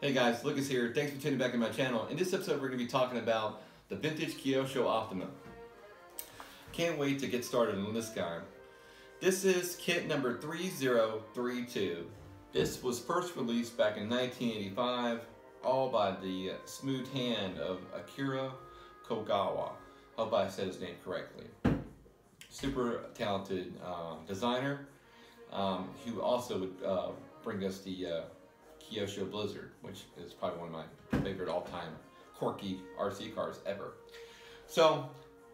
Hey guys, Lucas here. Thanks for tuning back to my channel. In this episode, we're going to be talking about the vintage KYOSHO Optima. Can't wait to get started on this guy. This is kit number 3032. This was first released back in 1985, all by the smooth hand of Akira Kogawa. Hope I said his name correctly. Super talented designer, who also would bring us the KYOSHO Blizzard, which is probably one of my favorite all-time quirky RC cars ever. So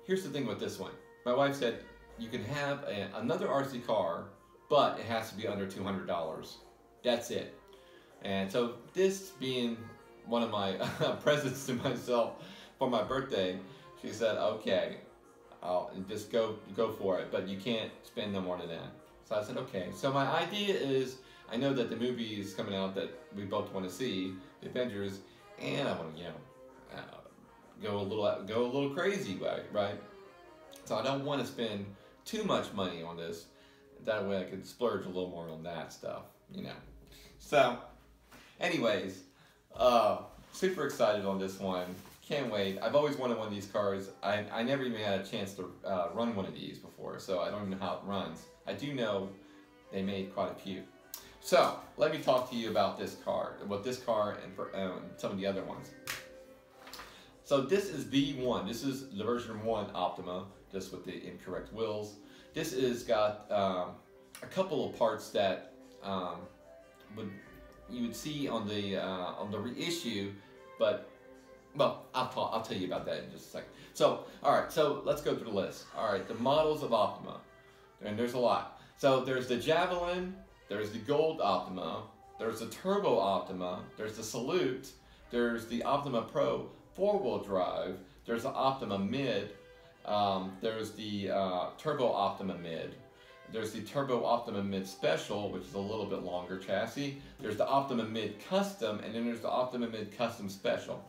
here's the thing with this one. My wife said you can have another RC car, but it has to be under $200. That's it. And so this being one of my presents to myself for my birthday, she said, okay, I'll just go for it, but you can't spend no more than that. So I said, okay. So my idea is, I know that the movie is coming out that we both want to see, the Avengers, and I want to, go a little crazy, right? So I don't want to spend too much money on this. That way I could splurge a little more on that stuff, So, anyways, super excited on this one. Can't wait. I've always wanted one of these cars. I never even had a chance to run one of these before, so I don't even know how it runs. I do know they made quite a few. So, let me talk to you about this car, and some of the other ones. So this is the one. This is the version 1 Optima, just with the incorrect wheels. This has got a couple of parts that you would see on the reissue, but well, I'll tell you about that in just a second. So, all right, so let's go through the list. All right, the models of Optima, and there's a lot. So there's the Javelin, there's the Gold Optima, there's the Turbo Optima, there's the Salute, there's the Optima Pro 4-wheel drive, there's the Optima Mid, there's the Turbo Optima Mid, there's the Turbo Optima Mid Special, which is a little bit longer chassis, there's the Optima Mid Custom, and then there's the Optima Mid Custom Special.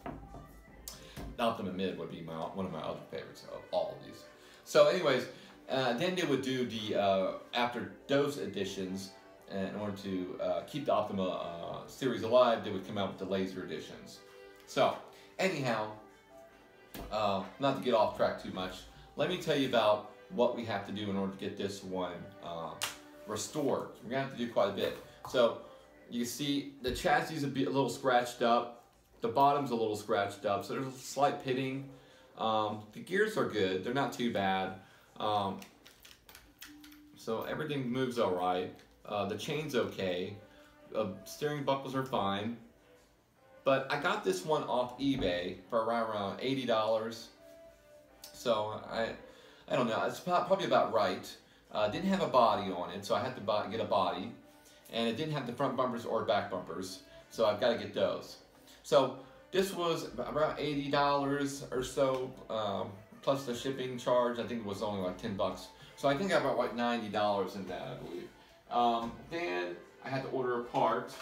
The Optima Mid would be one of my other favorites of all of these. So anyways, then they would do the, after those editions, in order to keep the Optima series alive, they would come out with the laser editions. So, anyhow, not to get off track too much, let me tell you about what we have to do in order to get this one restored. We're going to have to do quite a bit. So, you see the chassis is a little scratched up, the bottom's a little scratched up, so there's a slight pitting. The gears are good, they're not too bad. So everything moves all right. The chain's okay. Steering buckles are fine. But I got this one off eBay for around $80. So I don't know. It's probably about right. Didn't have a body on it, so I had to get a body. And it didn't have the front bumpers or back bumpers, so I've got to get those. So this was around $80 or so, plus the shipping charge. I think it was only like $10. So I think I got like $90 in that, I believe. Then I had to order a part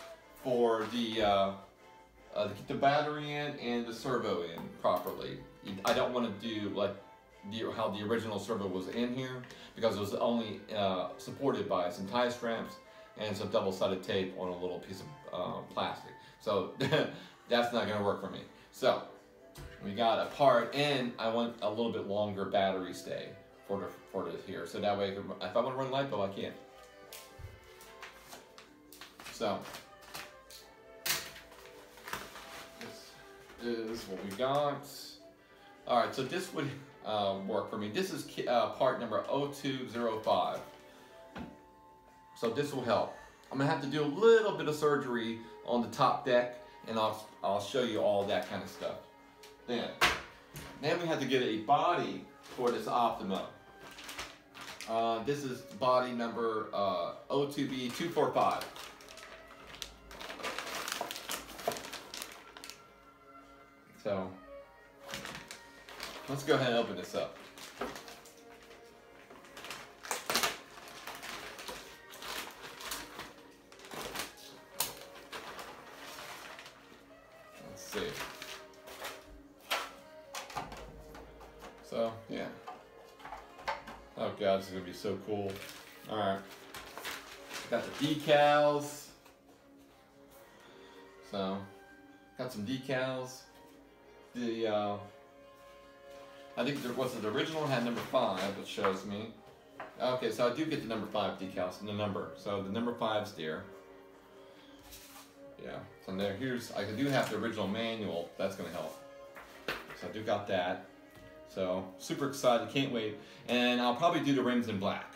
for the to get the battery in and the servo in properly. I don't want to do like how the original servo was in here, because it was only supported by some tie straps and some double-sided tape on a little piece of plastic. So that's not going to work for me. So we got a part, and I want a little bit longer battery stay for this here. So that way, if I want to run LiPo, I can. So this is what we got. All right, so this would work for me. This is part number 0205. So this will help. I'm gonna have to do a little bit of surgery on the top deck, and I'll show you all that kind of stuff. Then we have to get a body for this Optima. This is body number 02B245. So let's go ahead and open this up. Let's see. So yeah. Oh god, this is gonna be so cool. All right. Got the decals. So got some decals. I think there was the original had number 5, which shows me. Okay, so I do get the number 5 decals and the number. So the number 5's there. Yeah. So there, I do have the original manual. That's gonna help. So I do got that. So super excited, can't wait. And I'll probably do the rims in black.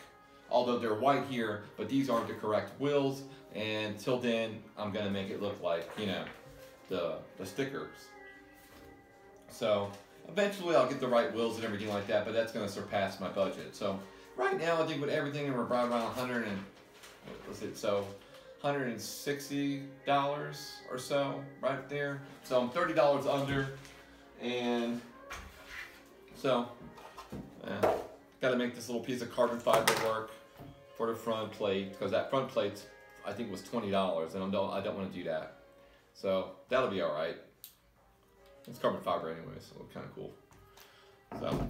Although they're white here, but these aren't the correct wheels. And till then, I'm gonna make it look like, you know, the stickers. So eventually I'll get the right wheels and everything like that, but that's gonna surpass my budget. So right now I think with everything we're right around 100 and, what was it, so $160 or so, right there. So I'm $30 under, and so gotta make this little piece of carbon fiber work for the front plate, because that front plate I think was $20, and I don't want to do that. So that'll be all right. It's carbon fiber anyway, so it'll kind of cool. So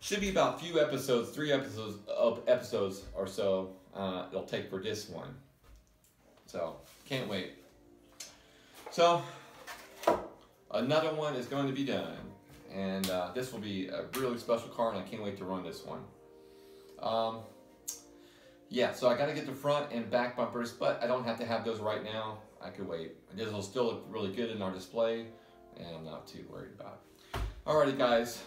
should be about a few episodes, 3 episodes or so. It'll take for this one. So can't wait. So another one is going to be done, and this will be a really special car, and I can't wait to run this one. Yeah, so I got to get the front and back bumpers, but I don't have to have those right now. I could wait. This will still look really good in our display, and I'm not too worried about it. Alrighty, guys.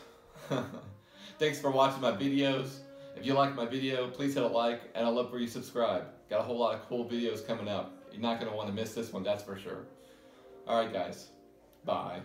Thanks for watching my videos. If you like my video, please hit a like, and I'd love for you to subscribe. Got a whole lot of cool videos coming up. You're not going to want to miss this one, that's for sure. Alright, guys. Bye.